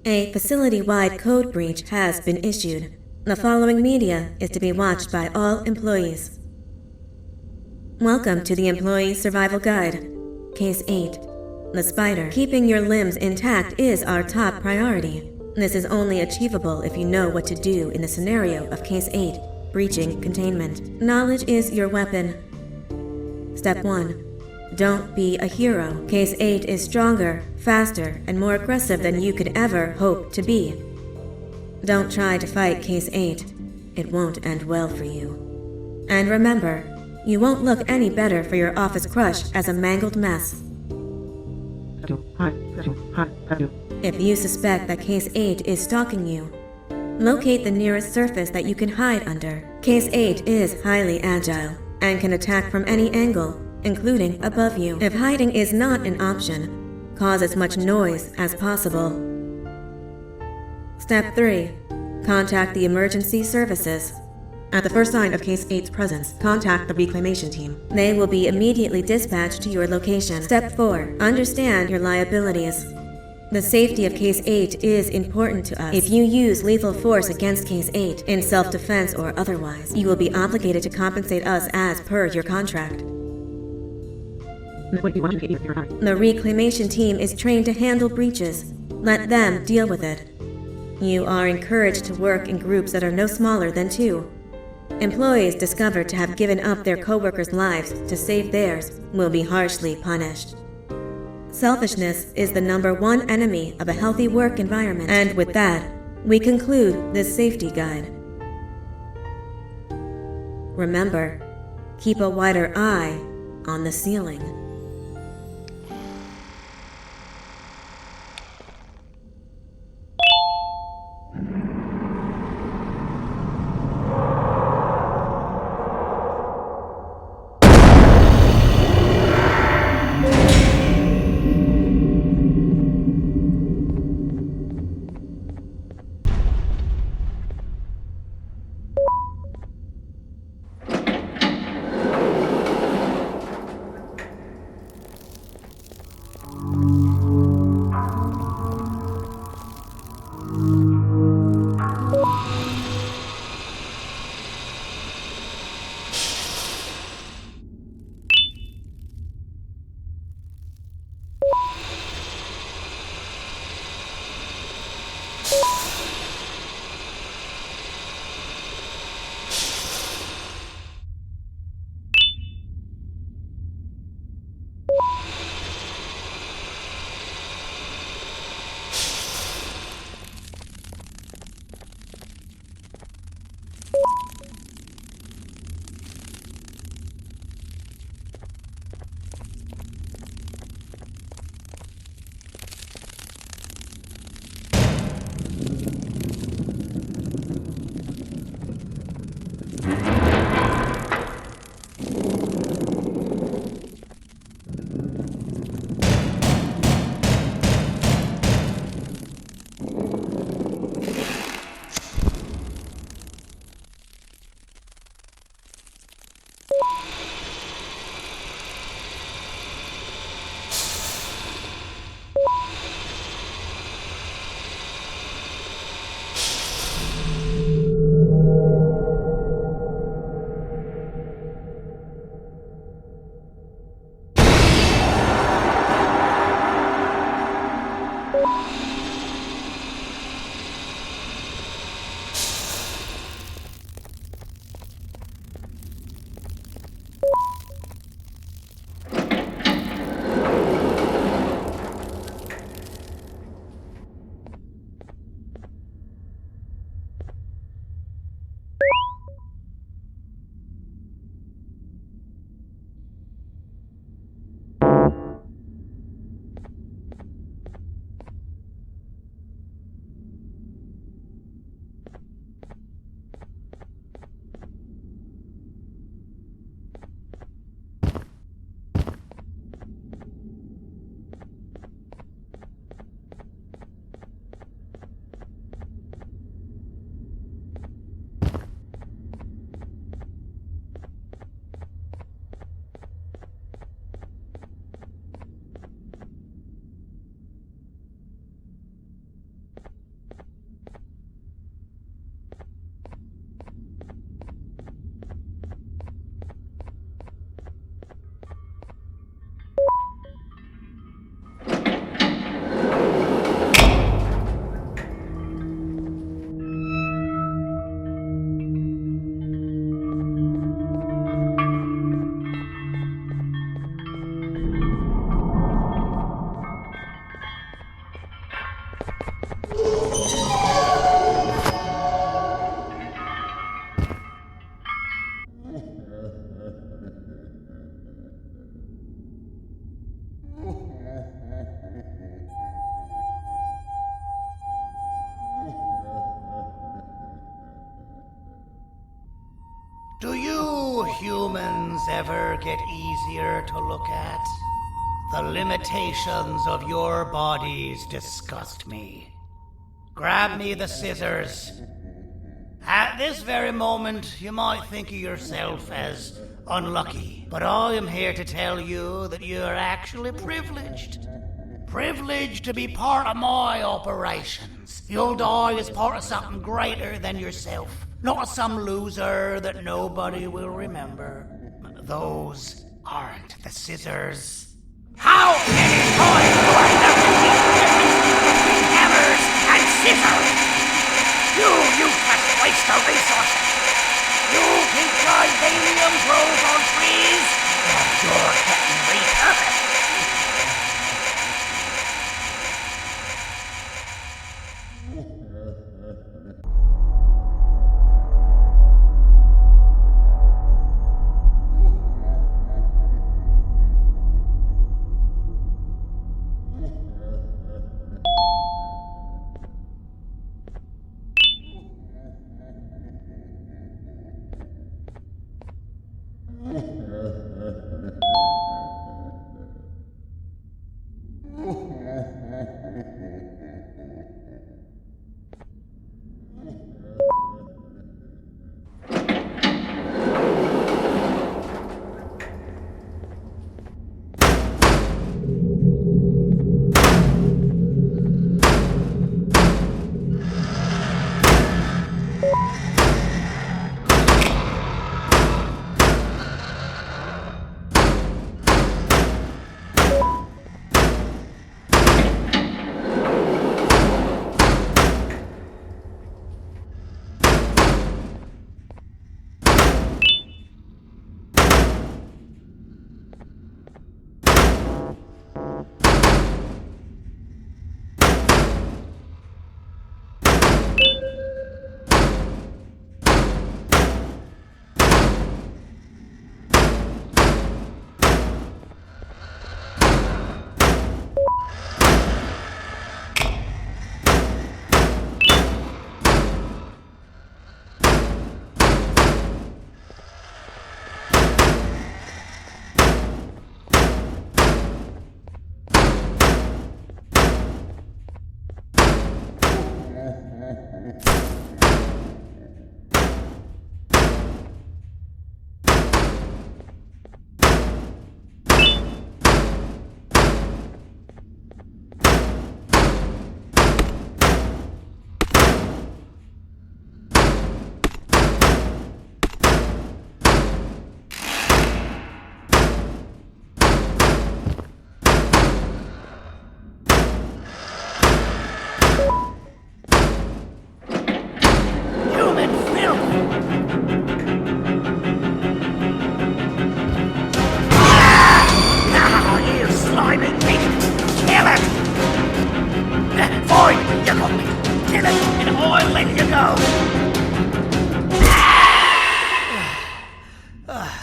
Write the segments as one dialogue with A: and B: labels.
A: A facility-wide code breach has been issued. The following media is to be watched by all employees. Welcome to the Employee Survival Guide. Case 8. The spider. Keeping your limbs intact is our top priority. This is only achievable if you know what to do in the scenario of Case 8, breaching containment. Knowledge is your weapon. Step 1. Don't be a hero. Case 8 is stronger, faster, and more aggressive than you could ever hope to be. Don't try to fight Case 8. It won't end well for you. And remember, you won't look any better for your office crush as a mangled mess. If you suspect that Case 8 is stalking you, locate the nearest surface that you can hide under. Case 8 is highly agile and can attack from any angle, including above you. If hiding is not an option, cause as much noise as possible. Step 3. Contact the emergency services. At the first sign of Case 8's presence, contact the reclamation team. They will be immediately dispatched to your location. Step 4. Understand your liabilities. The safety of Case 8 is important to us. If you use lethal force against Case 8, in self-defense or otherwise, you will be obligated to compensate us as per your contract. The reclamation team is trained to handle breaches. Let them deal with it. You are encouraged to work in groups that are no smaller than 2. Employees discovered to have given up their co-workers' lives to save theirs will be harshly punished. Selfishness is the #1 enemy of a healthy work environment. And with that, we conclude this safety guide. Remember, keep a wider eye on the ceiling.
B: Do you humans ever get easier to look at? The limitations of your bodies disgust me. Grab me the scissors. At this very moment, you might think of yourself as unlucky, but I am here to tell you that you are actually privileged. Privileged to be part of my operations. You'll die as part of something greater than yourself. Not some loser that nobody will remember. Those aren't the scissors. How many times do I have to teach the difference between hammers and scissors? You useless waste of resources! You think titanium grows on trees? Well, you're getting repurposed.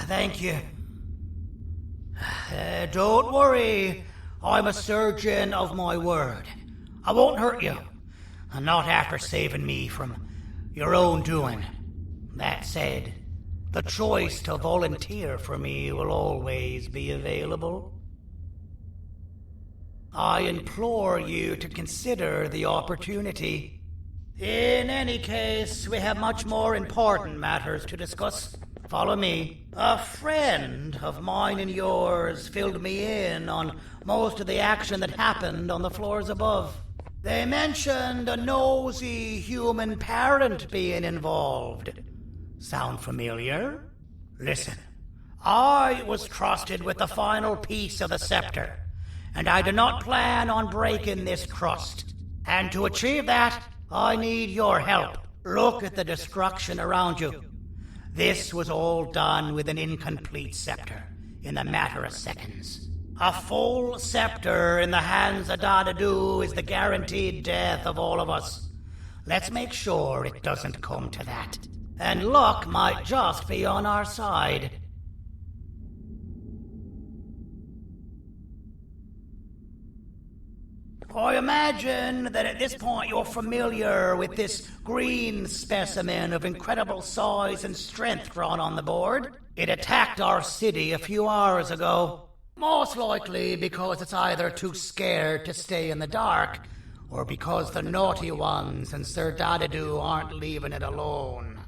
B: Thank you. Don't worry. I'm a surgeon of my word. I won't hurt you. Not after saving me from your own doing. That said, the choice to volunteer for me will always be available. I implore you to consider the opportunity. In any case, we have much more important matters to discuss. Follow me. A friend of mine and yours filled me in on most of the action that happened on the floors above. They mentioned a nosy human parent being involved. Sound familiar? Listen, I was trusted with the final piece of the scepter, and I do not plan on breaking this trust. And to achieve that, I need your help. Look at the destruction around you. This was all done with an incomplete scepter, in a matter of seconds. A full scepter in the hands of Dadadu is the guaranteed death of all of us. Let's make sure it doesn't come to that. And luck might just be on our side. I imagine that at this point you're familiar with this green specimen of incredible size and strength drawn on the board. It attacked our city a few hours ago. Most likely because it's either too scared to stay in the dark, or because the naughty ones and Sir Dadadu aren't leaving it alone.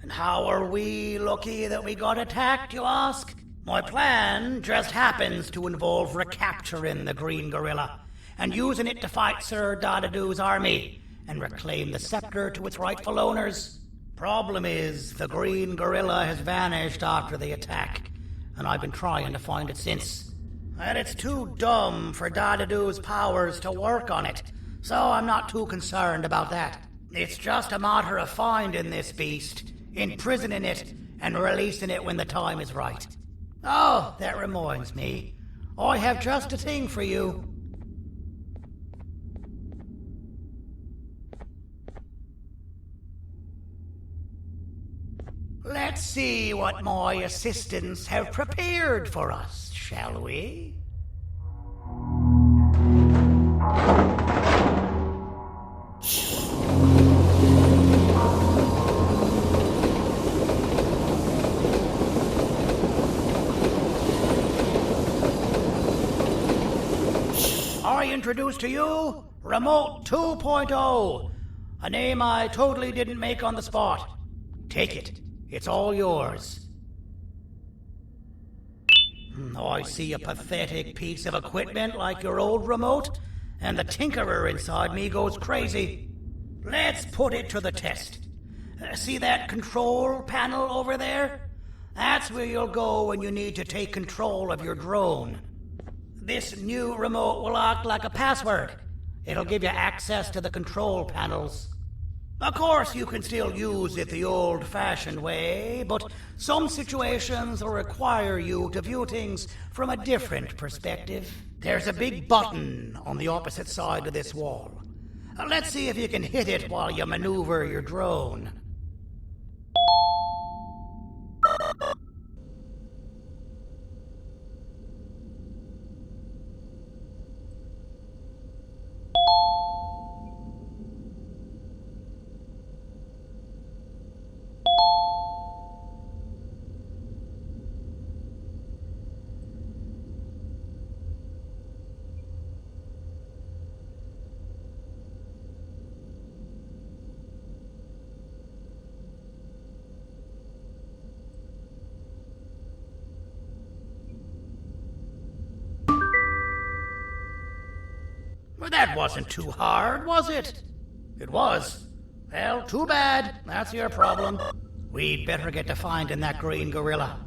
B: And how are we lucky that we got attacked, you ask? My plan just happens to involve recapturing the green gorilla and using it to fight Sir Dadadu's army and reclaim the scepter to its rightful owners. Problem is, the green gorilla has vanished after the attack, and I've been trying to find it since. And it's too dumb for Dadadu's powers to work on it, so I'm not too concerned about that. It's just a matter of finding this beast, imprisoning it, and releasing it when the time is right. Oh, that reminds me. I have just a thing for you. Let's see what my assistants have prepared for us, shall we? I introduce to you Remote 2.0, a name I totally didn't make on the spot. Take it. It's all yours. I see a pathetic piece of equipment like your old remote, and the tinkerer inside me goes crazy. Let's put it to the test. See that control panel over there? That's where you'll go when you need to take control of your drone. This new remote will act like a password. It'll give you access to the control panels. Of course, you can still use it the old-fashioned way, but some situations will require you to view things from a different perspective. There's a big button on the opposite side of this wall. Let's see if you can hit it while you maneuver your drone. Well, that wasn't too hard, was it? It was. Well, too bad. That's your problem. We'd better get to finding that green gorilla.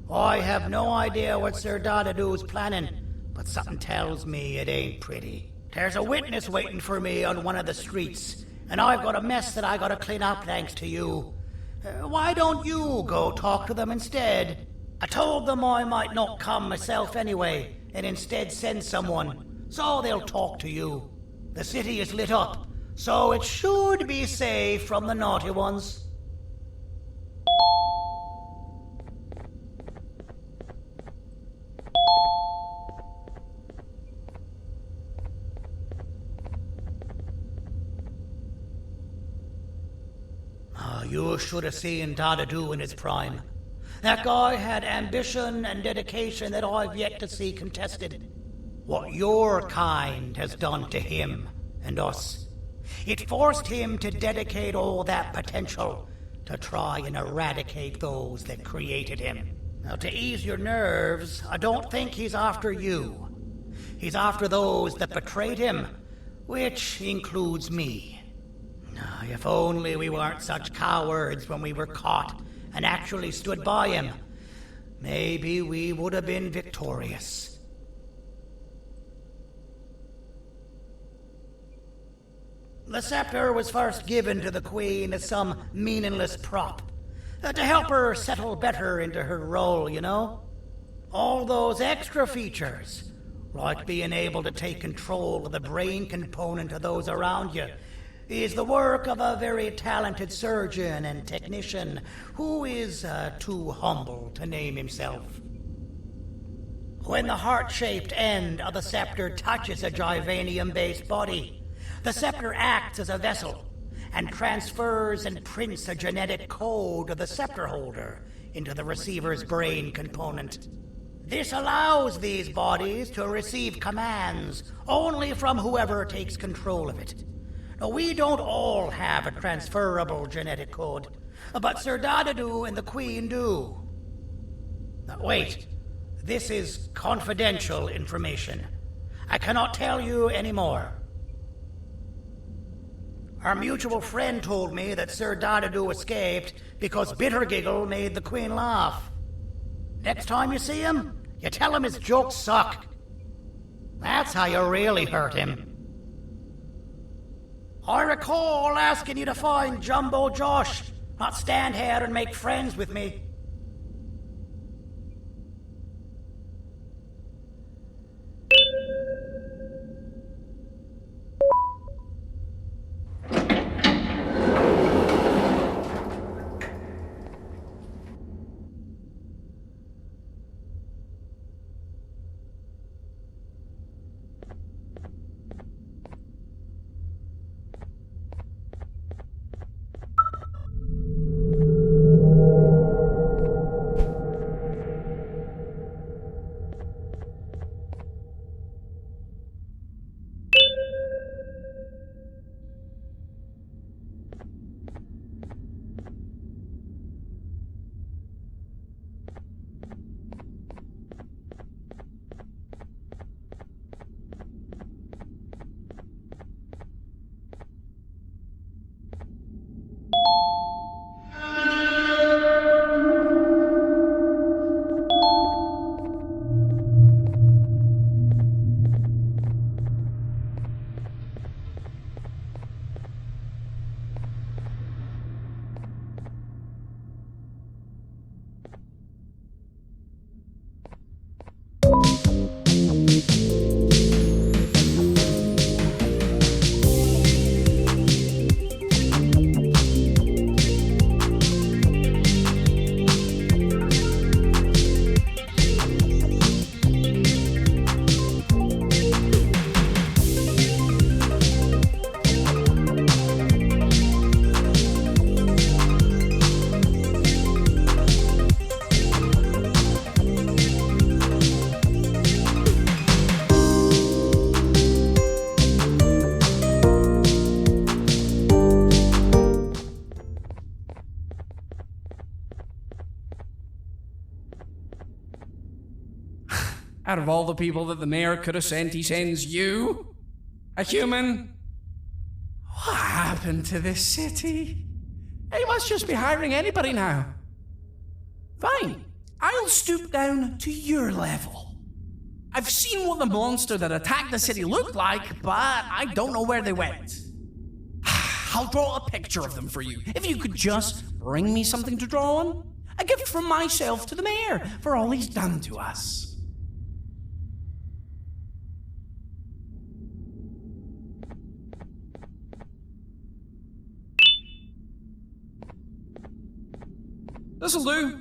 B: I have no idea what Sir Dadadu's planning, but something tells me it ain't pretty. There's a witness waiting for me on one of the streets, and I've got a mess that I gotta clean up thanks to you. Why don't you go talk to them instead? I told them I might not come myself anyway, and instead send someone. So they'll talk to you. The city is lit up, so it should be safe from the naughty ones. You should have seen Dadadu in his prime. That guy had ambition and dedication that I've yet to see contested. What your kind has done to him and us. It forced him to dedicate all that potential to try and eradicate those that created him. Now, to ease your nerves, I don't think he's after you. He's after those that betrayed him, which includes me. If only we weren't such cowards when we were caught and actually stood by him, maybe we would have been victorious. The scepter was first given to the Queen as some meaningless prop, to help her settle better into her role, you know? All those extra features, like being able to take control of the brain component of those around you, is the work of a very talented surgeon and technician who is too humble to name himself. When the heart-shaped end of the scepter touches a Givanium-based body, the scepter acts as a vessel and transfers and prints a genetic code of the scepter holder into the receiver's brain component. This allows these bodies to receive commands only from whoever takes control of it. Now, we don't all have a transferable genetic code, but Sir Dadadu and the Queen do. Now, wait. This is confidential information. I cannot tell you any more. Our mutual friend told me that Sir Dadadu escaped because Bittergiggle made the Queen laugh. Next time you see him, you tell him his jokes suck. That's how you really hurt him. I recall asking you to find Jumbo Josh, not stand here and make friends with me.
C: Out of all the people that the mayor could have sent, he sends you? A human? What happened to this city? He must just be hiring anybody now. Fine, I'll stoop down to your level. I've seen what the monster that attacked the city looked like, but I don't know where they went. I'll draw a picture of them for you, if you could just bring me something to draw on. A gift from myself to the mayor for all he's done to us. This'll do.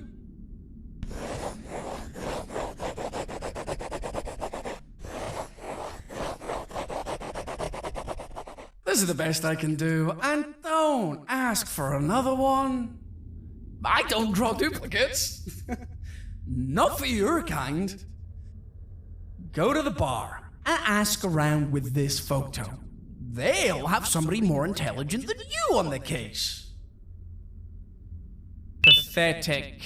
C: This is the best I can do, and don't ask for another one. I don't draw duplicates. Not for your kind. Go to the bar and ask around with this photo. They'll have somebody more intelligent than you on the case. Pathetic.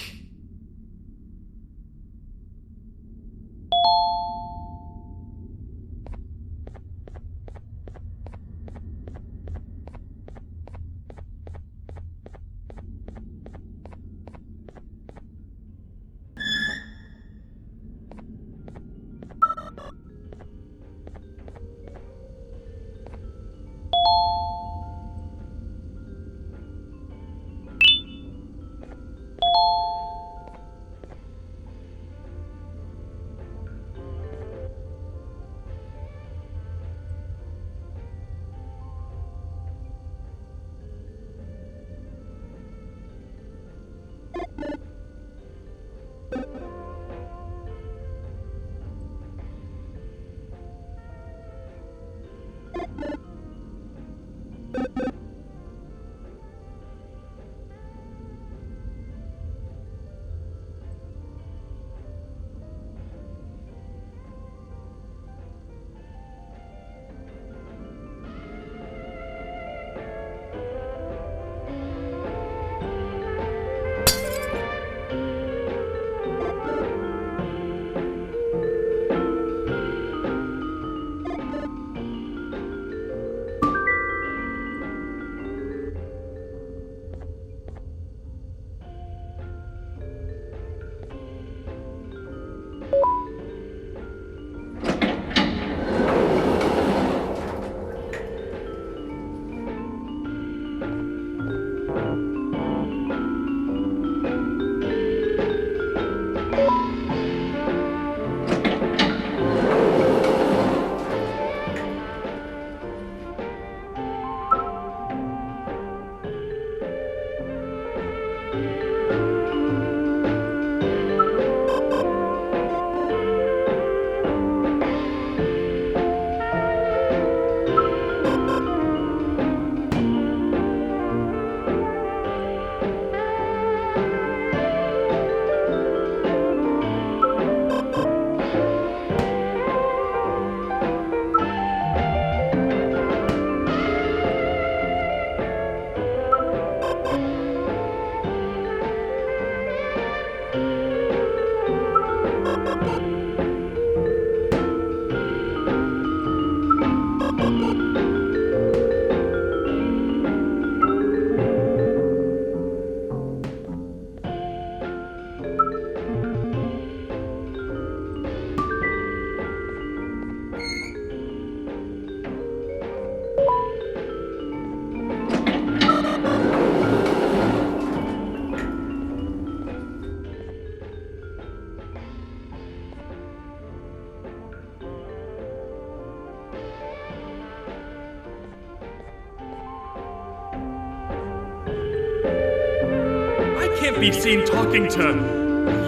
D: Can't be seen talking to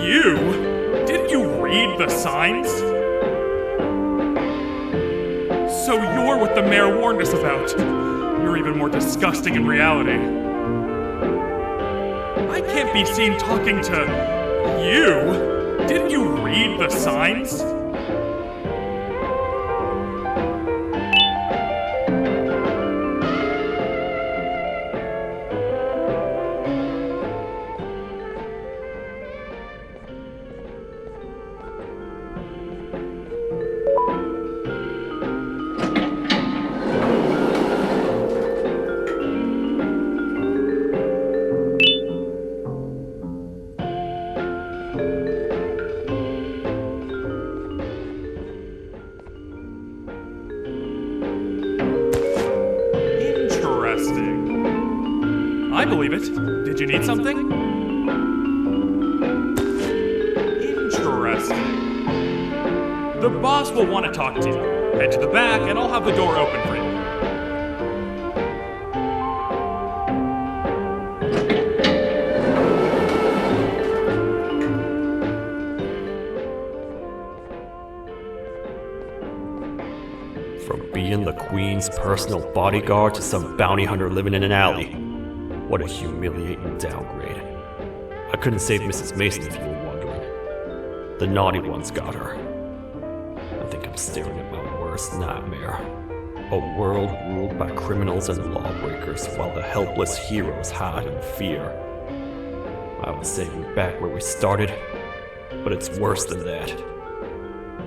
D: you. Didn't you read the signs? So you're what the mayor warned us about. You're even more disgusting in reality. I can't be seen talking to you. Didn't you read the signs? I believe it. Did you need something? Interesting. The boss will want to talk to you. Head to the back and I'll have the door open for you.
E: From being the Queen's personal bodyguard to some bounty hunter living in an alley. What a humiliating downgrade. I couldn't save Mrs. Mason if you were wondering. The naughty ones got her. I think I'm staring at my worst nightmare. A world ruled by criminals and lawbreakers while the helpless heroes hide in fear. I would say we're back where we started, but it's worse than that.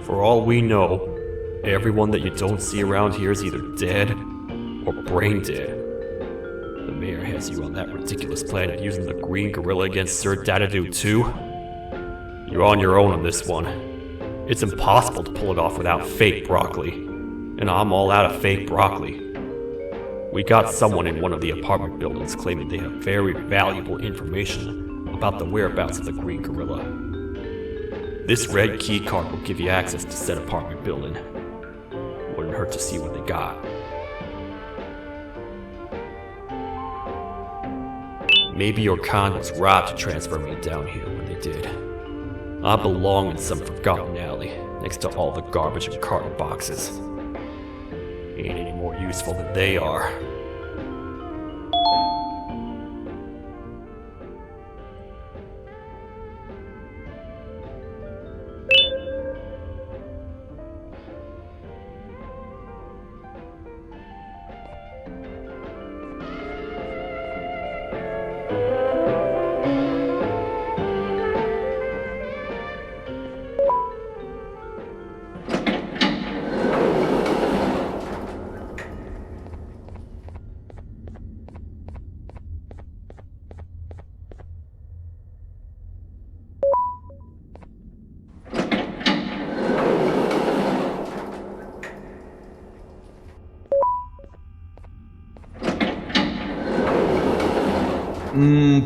E: For all we know, everyone that you don't see around here is either dead or brain dead. The mayor has you on that ridiculous planet using the green gorilla against Sir Dadadoo too? You're on your own on this one. It's impossible to pull it off without fake broccoli. And I'm all out of fake broccoli. We got someone in one of the apartment buildings claiming they have very valuable information about the whereabouts of the green gorilla. This red key card will give you access to said apartment building. Wouldn't hurt to see what they got. Maybe your con was right to transfer me down here when they did. I belong in some forgotten alley, next to all the garbage and carton boxes. Ain't any more useful than they are.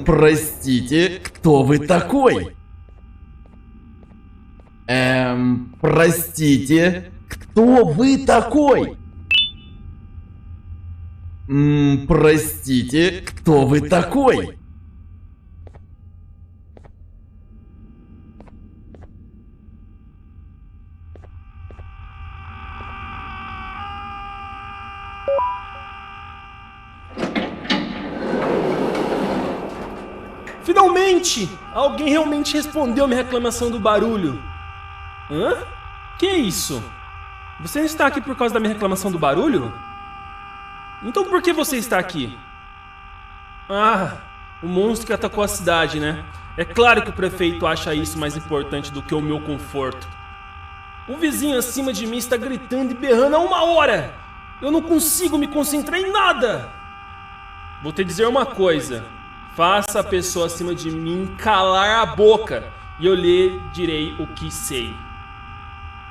F: Простите, кто вы такой? Простите, кто вы такой? Простите, кто вы такой?
G: Finalmente! Alguém realmente respondeu a minha reclamação do barulho. Hã? Que é isso? Você está aqui por causa da minha reclamação do barulho? Então por que você está aqui? Ah, o monstro que atacou a cidade, né? É claro que o prefeito acha isso mais importante do que o meu conforto. O vizinho acima de mim está gritando e berrando há 1 hora. Eu não consigo me concentrar em nada. Vou te dizer uma coisa. Faça a pessoa acima de mim calar a boca e eu lhe direi o que sei.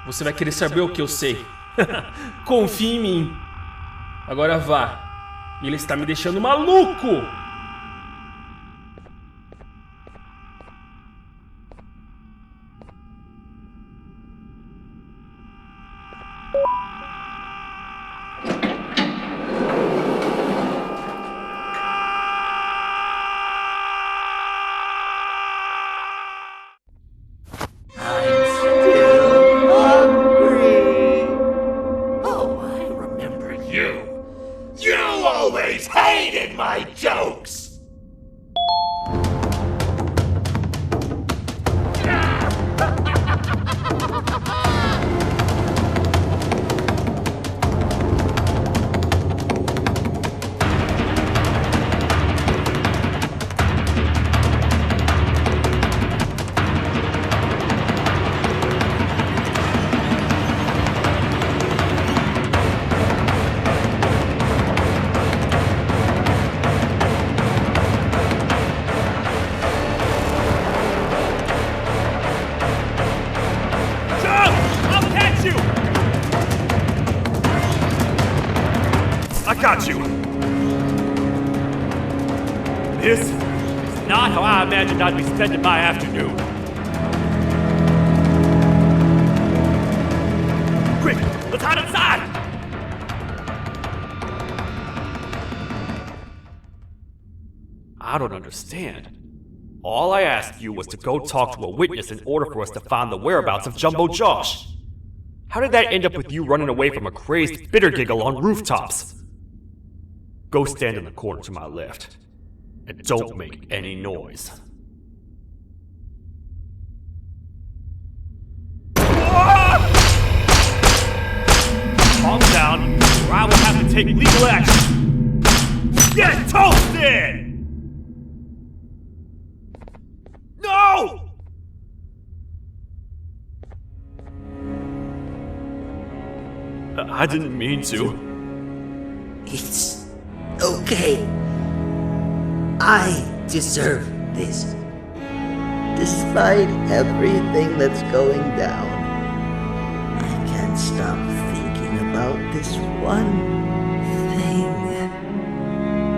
G: Você vai querer saber o que eu sei. Confie em mim. Agora vá. Ele está me deixando maluco.
E: Got you! This is not how I imagined I'd be spending my afternoon. Quick, let's hide outside! I don't understand. All I asked you was to go talk to a witness in order for us to find the whereabouts of Jumbo Josh. How did that end up with you running away from a crazed bitter giggle on rooftops? Go stand in the corner to my left, and don't make any noise. Calm down, or I will have to take legal action. Get toasted! No! I didn't mean to.
H: It's okay. I deserve this. Despite everything that's going down, I can't stop thinking about this one thing.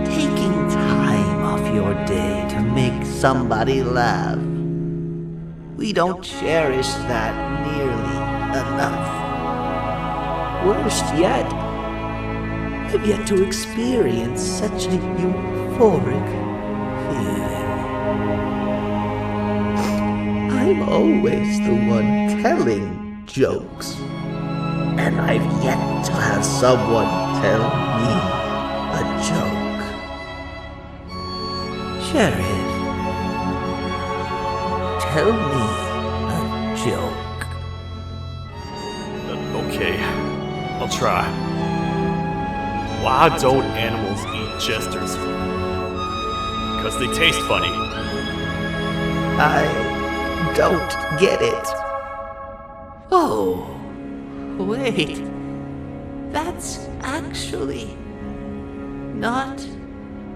H: Taking time off your day to make somebody laugh. We don't cherish that nearly enough. Worst yet, I've yet to experience such a euphoric feeling. I'm always the one telling jokes, and I've yet to have someone tell me a joke. Sheriff, tell me a joke.
E: Okay, I'll try. Why don't animals eat jesters? Because they taste funny.
H: I don't get it. Oh, wait. That's actually not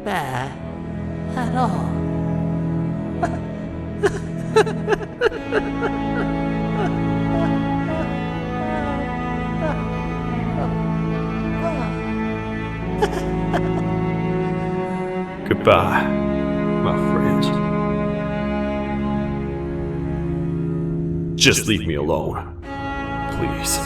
H: bad at all.
E: Goodbye, my friend. Just leave me alone, please.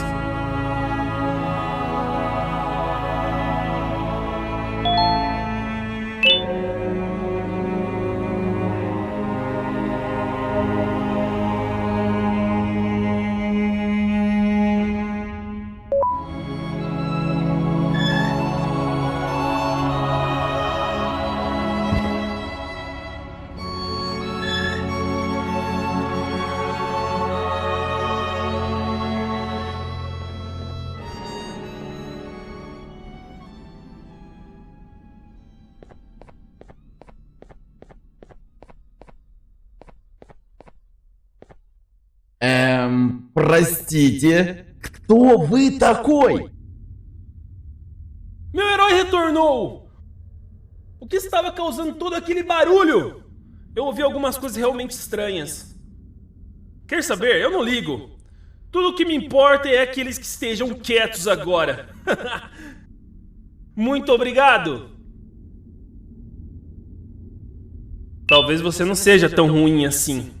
F: Простите, кто вы такой?
G: Meu herói retornou! O que estava causando todo aquele barulho? Eu ouvi algumas coisas realmente estranhas. Quer saber? Eu não ligo. Tudo o que me importa é que eles que estejam quietos agora. Muito obrigado! Talvez você não seja tão ruim assim.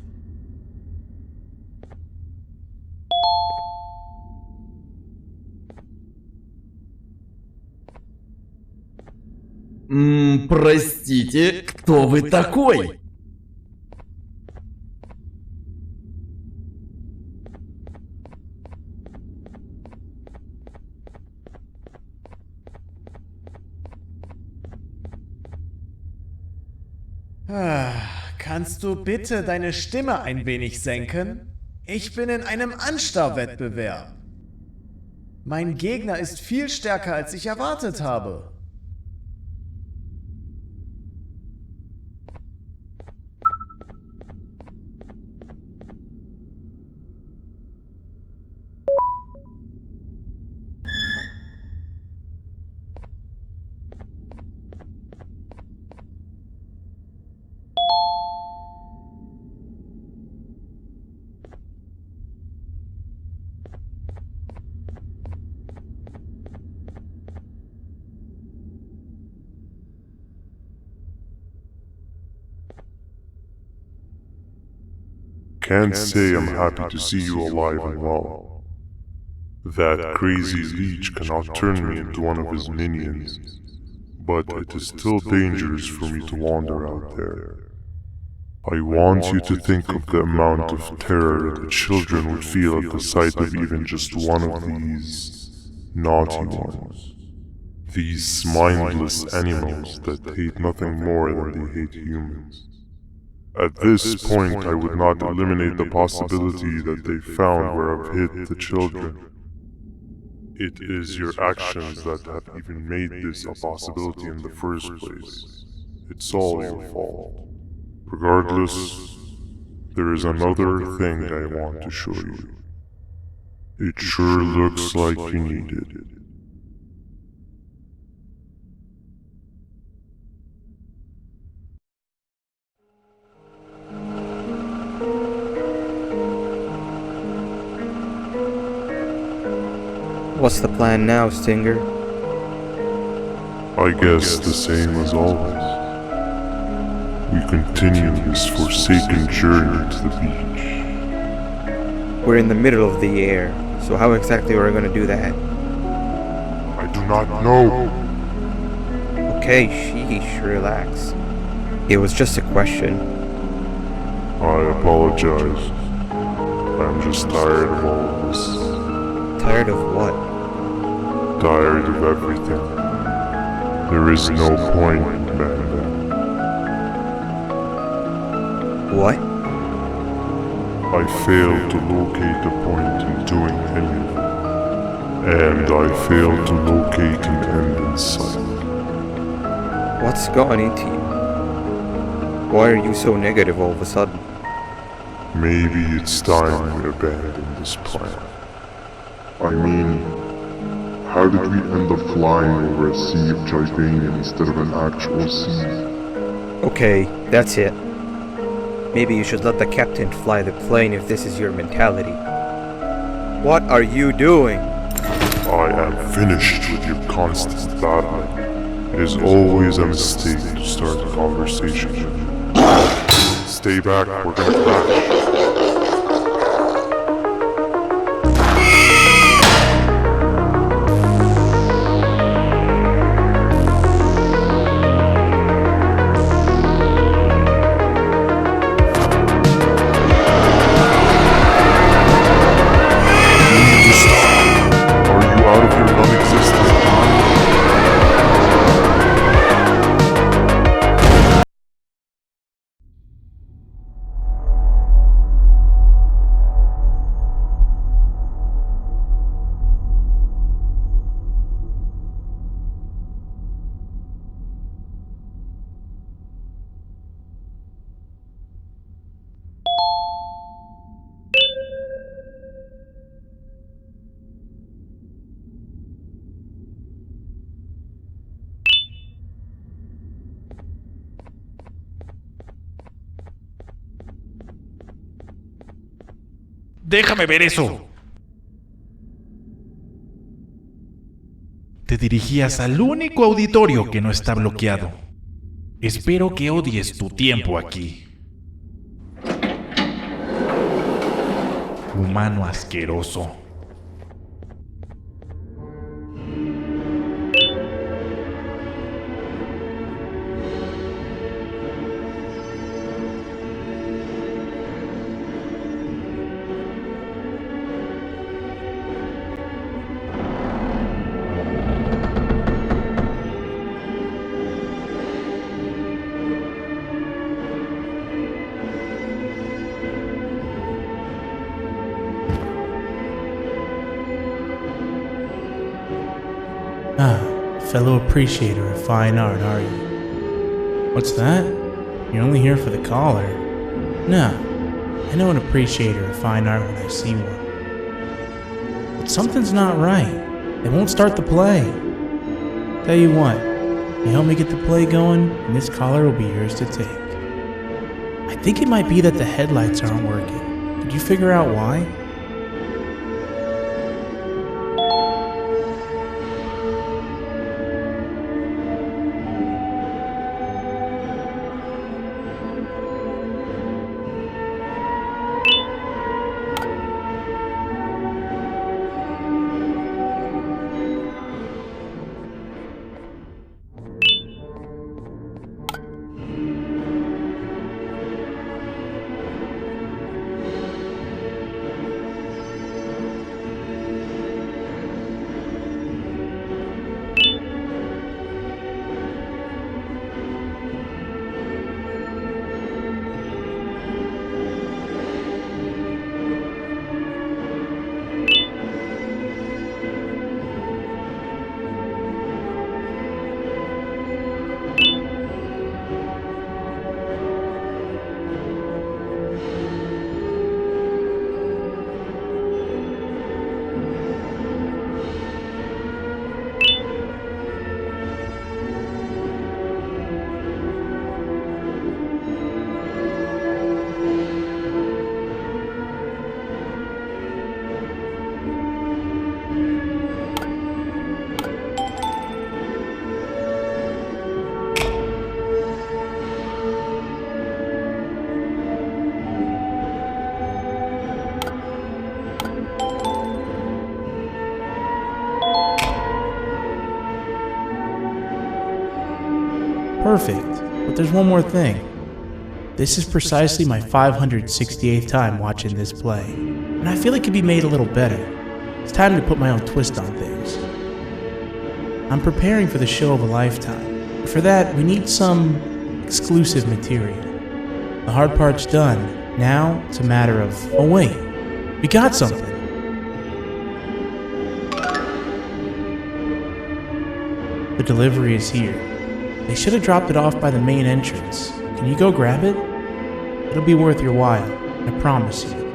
F: Простите, кто вы такой?
I: Kannst du bitte deine Stimme ein wenig senken? Ich bin in einem Anstarrwettbewerb. Mein Gegner ist viel stärker, als ich erwartet habe.
J: Can't say I'm happy to see you alive and well. That crazy leech cannot turn me into one of his minions, but it is still dangerous for me to wander out there. I want you to think of the amount of terror that children would feel at the sight of even just one of these naughty ones. These mindless animals that hate nothing more than they hate humans. At this point, I would not eliminate the possibility that they found where I've hid the children. It is your actions that have even made this a possibility in the first place. It's all your fault. Regardless, there is another thing I want to show you. It sure looks like you need it.
K: What's the plan now, Stinger?
J: I guess the same as always. We continue this forsaken journey to the beach.
K: We're in the middle of the air, so how exactly are we going to do that?
J: I do not know.
K: Okay, sheesh, relax. It was just a question.
J: I apologize. I'm just tired of all of this.
K: Tired of what?
J: Tired of everything. There is no point, Banban.
K: What?
J: I failed to locate a point in doing anything. And I failed to locate an end in sight.
K: What's gone into you? Why are you so negative all of a sudden?
J: Maybe it's time we abandon this plan. I mean, how did we end up flying over a sea of Jivania instead of an actual sea?
K: Okay, that's it. Maybe you should let the captain fly the plane if this is your mentality. What are you doing?
J: I am finished with your constant battling. It is always a mistake to start a conversation. Stay back, we're gonna crash.
L: Déjame ver eso. Te dirigías al único auditorio que no está bloqueado. Espero que odies tu tiempo aquí. Humano asqueroso.
M: Fellow appreciator of fine art, are you? What's that? You're only here for the collar. No, I know an appreciator of fine art when I see one. But something's not right. They won't start the play. Tell you what, you help me get the play going, and this collar will be yours to take. I think it might be that the headlights aren't working. Did you figure out why? Perfect, but there's one more thing. This is precisely my 568th time watching this play, and I feel it could be made a little better. It's time to put my own twist on things. I'm preparing for the show of a lifetime. For that, we need some exclusive material. The hard part's done. Now, it's a matter of, oh wait, we got something. The delivery is here. They should have dropped it off by the main entrance. Can you go grab it? It'll be worth your while, I promise you.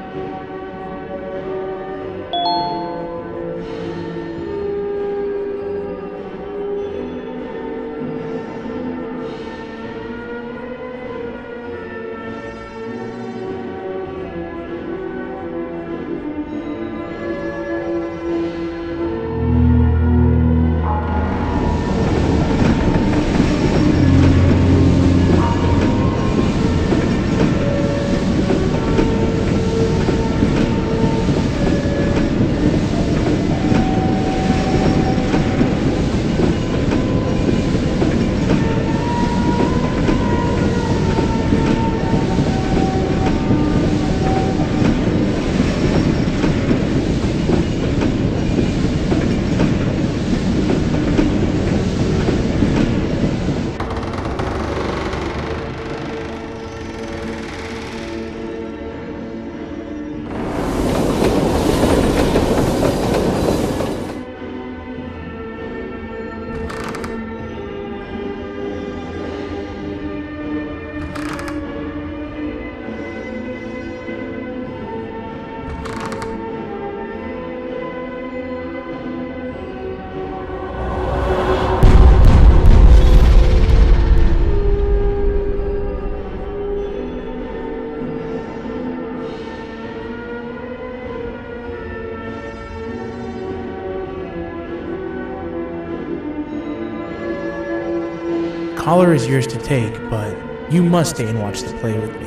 M: collar is yours to take, but you must stay and watch the play with me.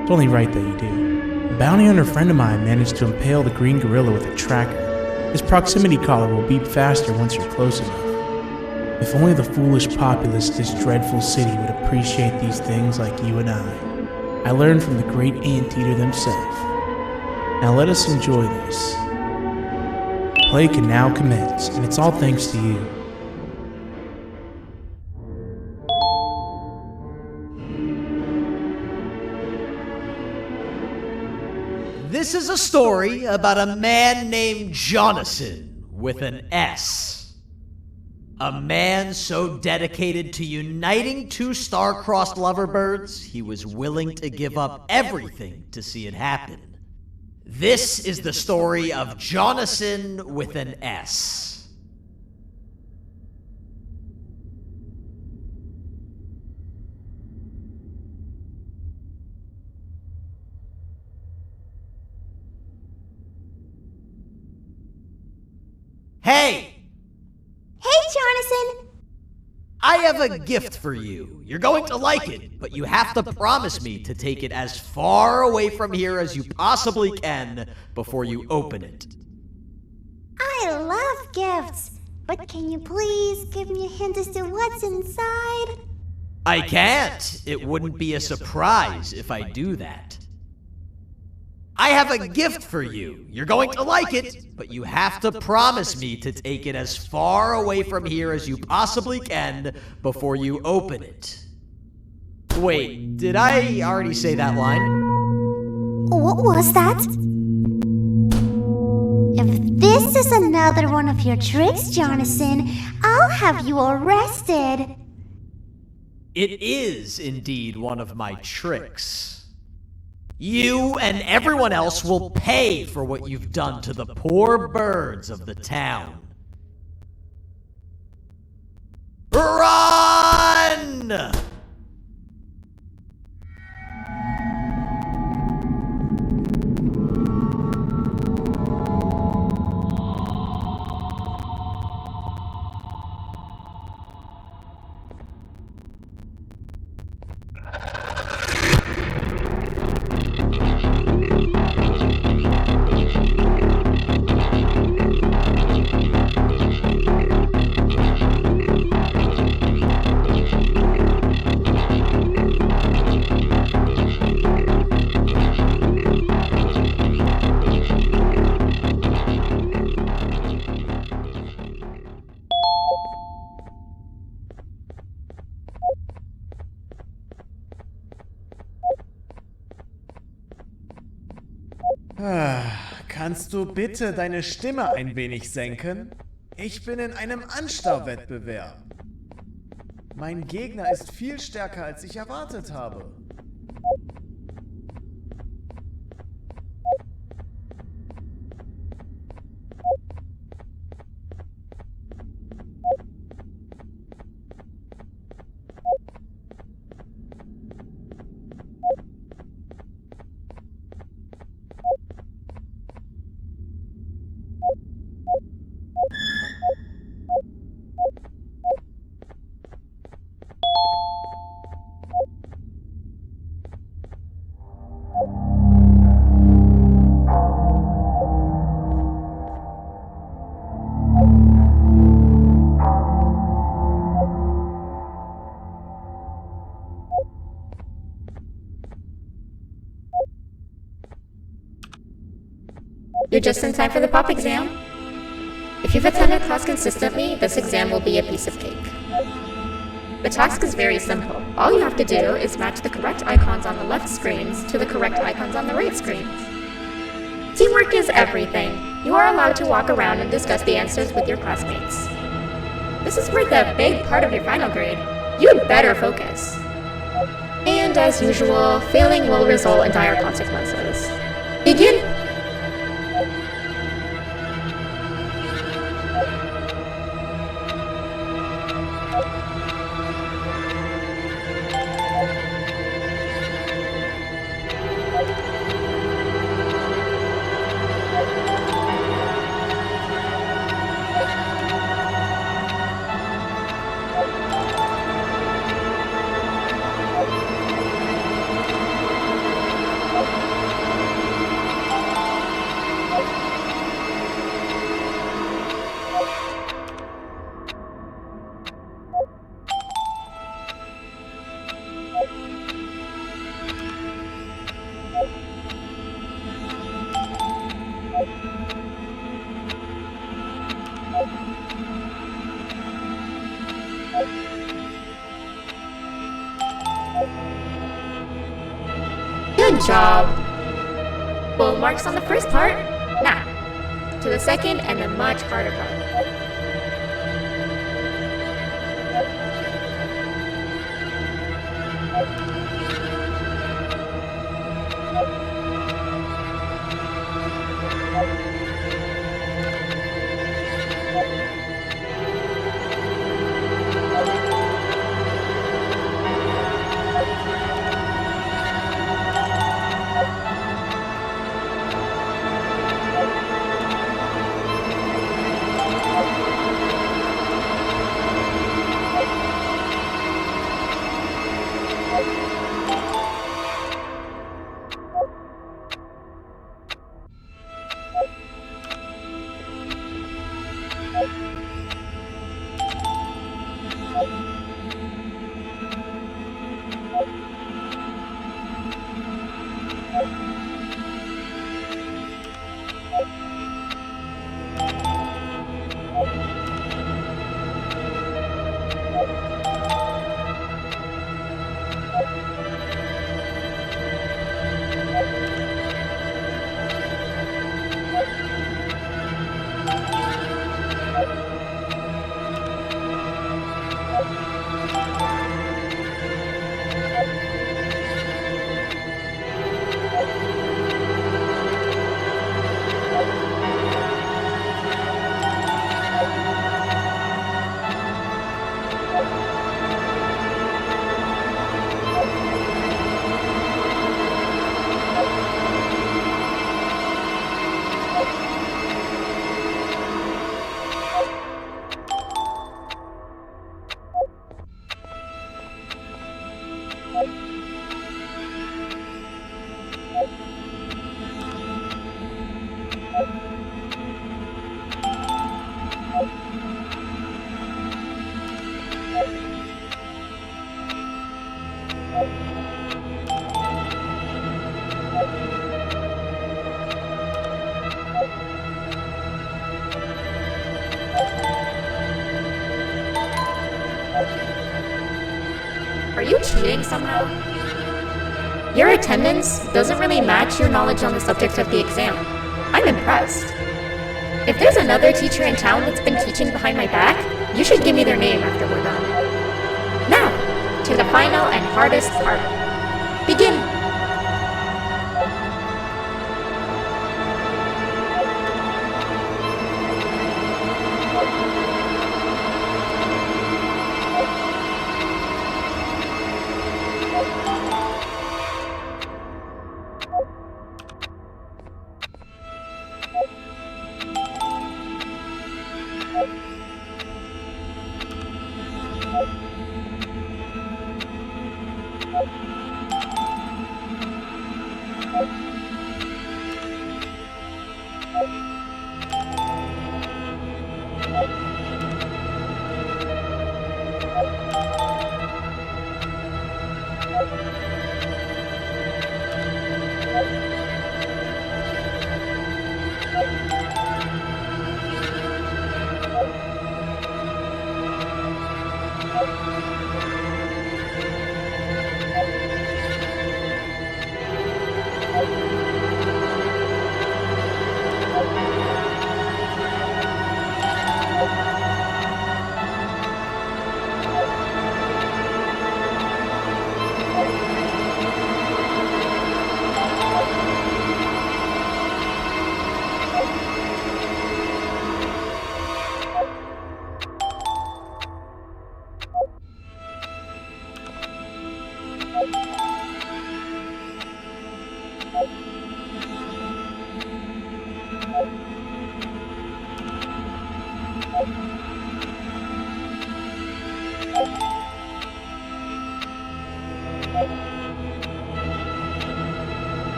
M: It's only right that you do. A bounty hunter friend of mine managed to impale the green gorilla with a tracker. His proximity collar will beep faster once you're close enough. If only the foolish populace of this dreadful city would appreciate these things like you and I learned from the great anteater themselves. Now let us enjoy this. Play can now commence, and it's all thanks to you.
B: This is a story about a man named Jonathan with an S. A man so dedicated to uniting two star-crossed loverbirds, he was willing to give up everything to see it happen. This is the story of Jonathan with an S. Hey!
N: Hey, Jonathan!
B: I have a gift for you. You're going to like it, but you have to promise me to take it as far away from here as you possibly can before you open it.
N: I love gifts, but can you please give me a hint as to what's inside?
B: I can't. It wouldn't be a surprise if I do that. I have a gift for you. You're going to like it, but you have to promise me to take it as far away from here as you possibly can before you open it. Wait, did I already say that line?
N: What was that? If this is another one of your tricks, Jonathan, I'll have you arrested.
B: It is indeed one of my tricks. You and everyone else will pay for what you've done to the poor birds of the town. Run!
I: Kannst du bitte deine Stimme ein wenig senken? Ich bin in einem Anstarrwettbewerb. Mein Gegner ist viel stärker, als ich erwartet habe.
O: You're just in time for the pop exam. If you've attended class consistently, this exam will be a piece of cake. The task is very simple. All you have to do is match the correct icons on the left screens to the correct icons on the right screens. Teamwork is everything. You are allowed to walk around and discuss the answers with your classmates. This is worth a big part of your final grade. You had better focus. And as usual, failing will result in dire consequences. Begin! Good job. Full marks on the first part. Now, to the second and the much harder part. Are you cheating somehow? Your attendance doesn't really match your knowledge on the subject of the exam. I'm impressed. If there's another teacher in town that's been teaching behind my back, you should give me their name after we're done. Now, to the final and hardest part. Begin!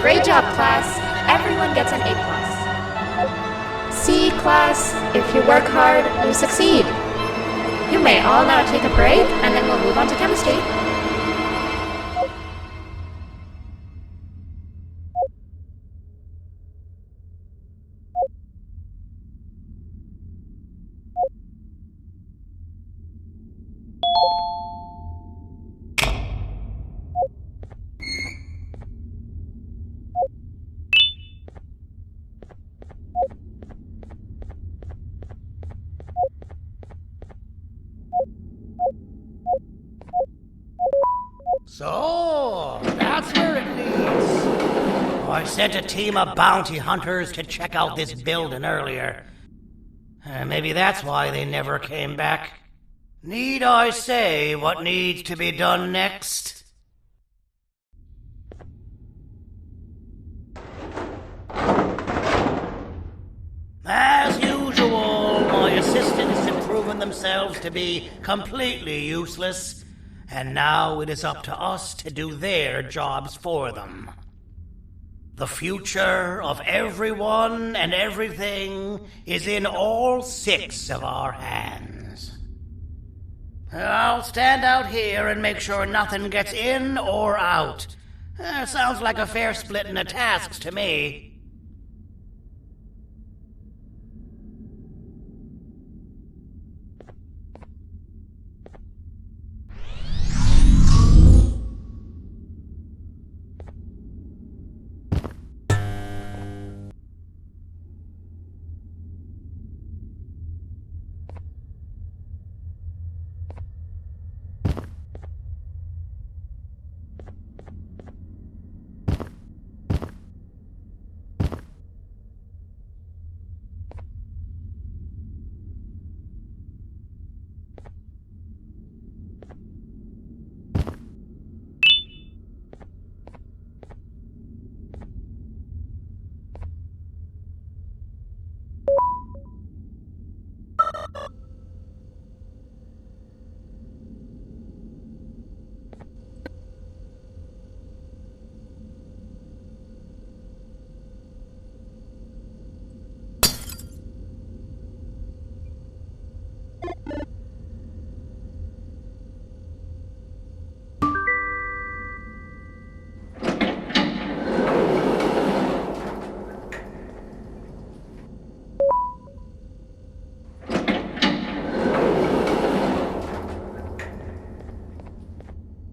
O: Great job, class. Everyone gets an A+. See, class, if you work hard, you succeed. You may all now take a break, and then we'll move on to chemistry.
B: So, that's where it leads. I sent a team of bounty hunters to check out this building earlier. Maybe that's why they never came back. Need I say what needs to be done next? As usual, my assistants have proven themselves to be completely useless, and now it is up to us to do their jobs for them. The future of everyone and everything is in all 6 of our hands. I'll stand out here and make sure nothing gets in or out. Sounds like a fair splitting of tasks to me.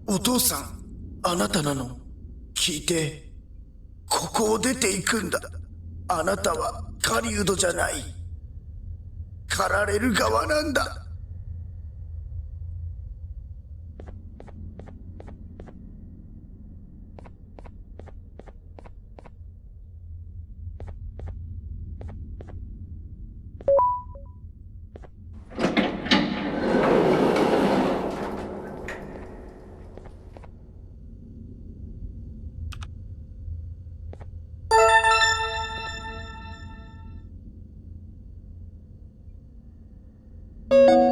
P: O 父さん、あなたなの。聞いて。ここを出ていくんだ。あなたは狩人じゃない。狩られる側なんだ。
N: you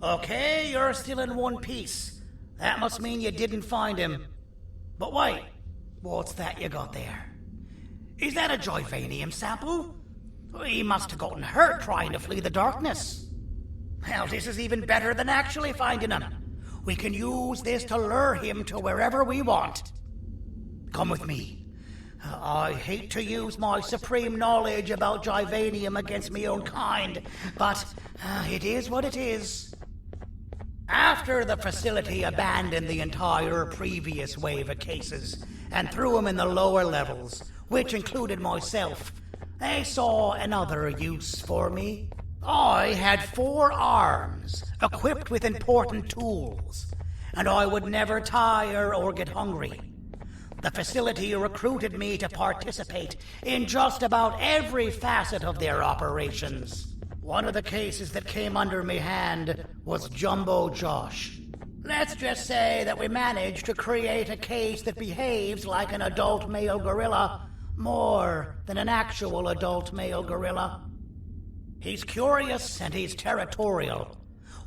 B: Okay, you're still in one piece. That must mean you didn't find him. But wait, what's that you got there? Is that a Joyvanium sample? He must have gotten hurt trying to flee the darkness. Well, this is even better than actually finding him. We can use this to lure him to wherever we want. Come with me. I hate to use my supreme knowledge about Joyvanium against my own kind, but it is what it is. After the facility abandoned the entire previous wave of cases and threw them in the lower levels, which included myself, they saw another use for me. I had 4 arms, equipped with important tools, and I would never tire or get hungry. The facility recruited me to participate in just about every facet of their operations. One of the cases that came under me hand was Jumbo Josh. Let's just say that we managed to create a case that behaves like an adult male gorilla more than an actual adult male gorilla. He's curious and he's territorial.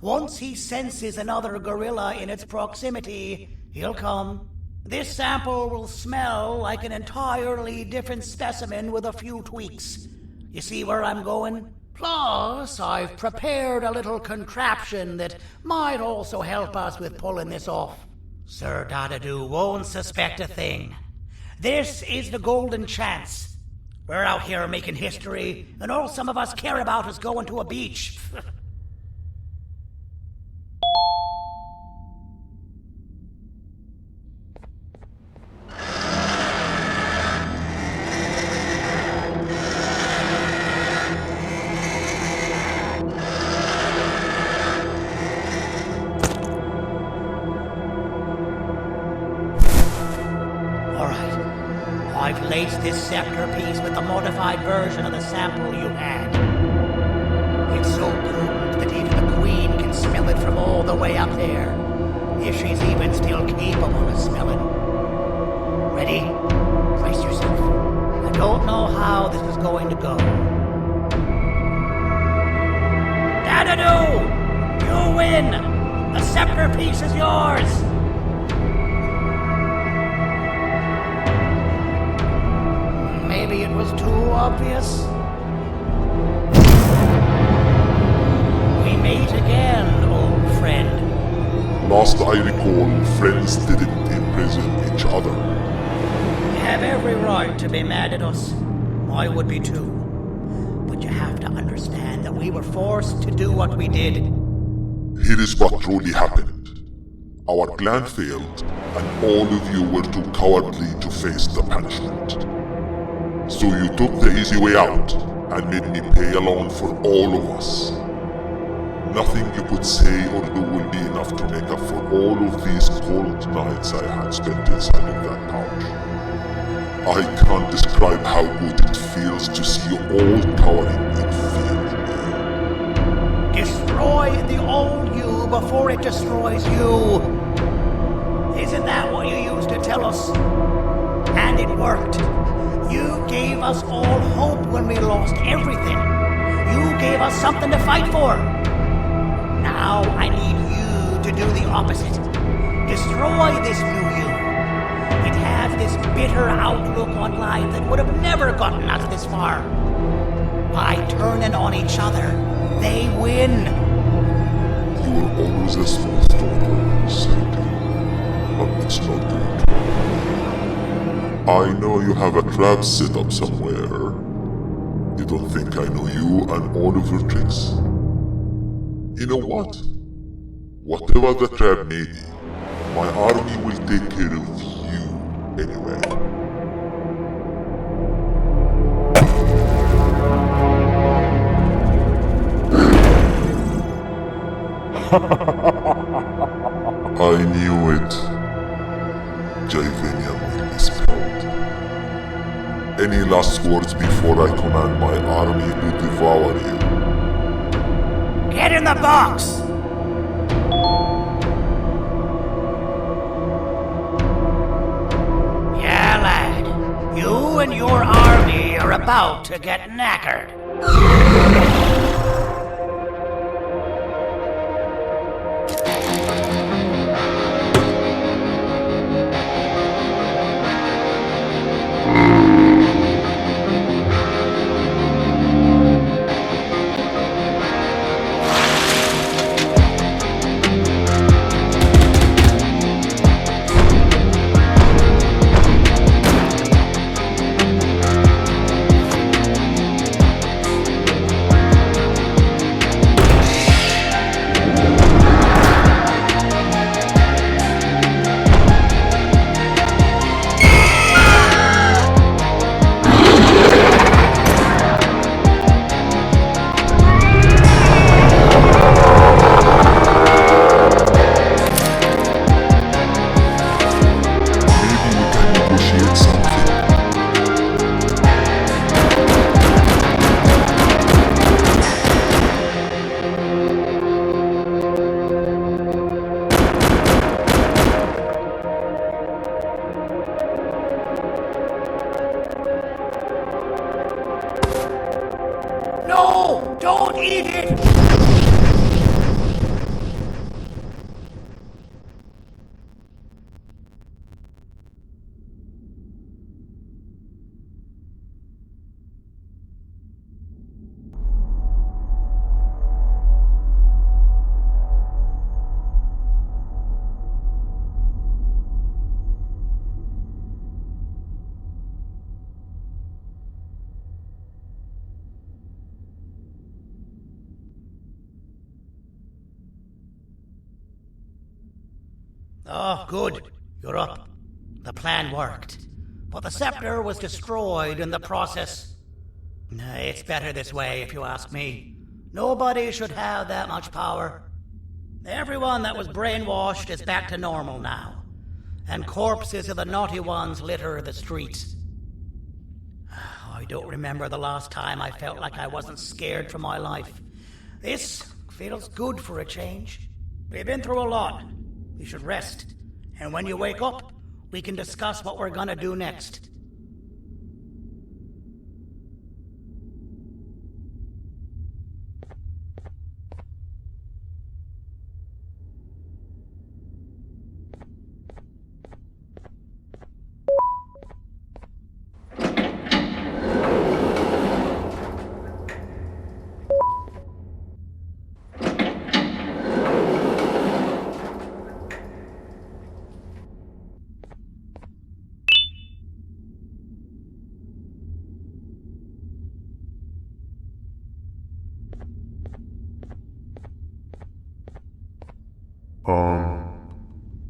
B: Once he senses another gorilla in its proximity, he'll come. This sample will smell like an entirely different specimen with a few tweaks. You see where I'm going? Plus, I've prepared a little contraption that might also help us with pulling this off. Sir Dadadoo won't suspect a thing. This is the golden chance. We're out here making history, and all some of us care about is going to a beach. I've laced this scepter piece with the modified version of the sample you had. It's so potent that even the Queen can smell it from all the way up there, if she's even still capable of smelling. Ready? Brace yourself. I don't know how this is going to go. Dadadoo! You win! The scepter piece is yours! Maybe it was too obvious. We meet again, old friend.
J: Last I recall, friends didn't imprison each other.
B: You have every right to be mad at us. I would be too. But you have to understand that we were forced to do what we did.
J: Here is what truly happened. Our plan failed, and all of you were too cowardly to face the punishment. So you took the easy way out, and made me pay along for all of us. Nothing you could say or do will be enough to make up for all of these cold nights I had spent inside of that pouch. I can't describe how good it feels to see you all cowering in fear.
B: Destroy the old you before it destroys you. Isn't that what you used to tell us? And it worked. You gave us all hope when we lost everything. You gave us something to fight for. Now I need you to do the opposite. Destroy this new you. It has this bitter outlook on life that would have never gotten us this far. By turning on each other, they win.
J: You were always a small talker, Sandy. But it's not good. I know you have a trap set up somewhere. You don't think I know you and all of your tricks? You know what? Whatever the trap may be, my army will take care of you anyway. I knew it. Joyvanium will be spelled. Any last words before I command my army to devour you?
B: Get in the box! Yeah, lad. You and your army are about to get knackered. Oh, good. You're up. The plan worked. But the scepter was destroyed in the process. It's better this way, if you ask me. Nobody should have that much power. Everyone that was brainwashed is back to normal now. And corpses of the naughty ones litter the streets. I don't remember the last time I felt like I wasn't scared for my life. This feels good for a change. We've been through a lot. You should rest. And when you wake up, we can discuss what we're gonna do next.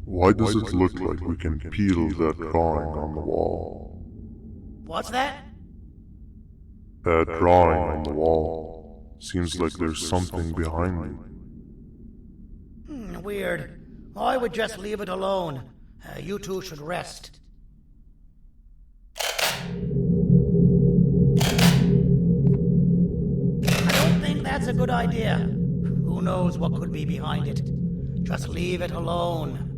J: Why does it look like we can peel that drawing on the wall?
B: What's that?
J: That drawing on the wall. Seems like there's something behind it.
B: Weird. I would just leave it alone. You two should rest. I don't think that's a good idea. Who knows what could be behind it? Just leave it alone.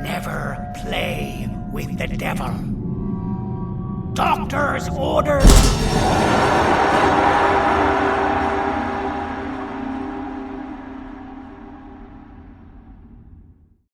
B: Never play with the devil. Doctor's orders!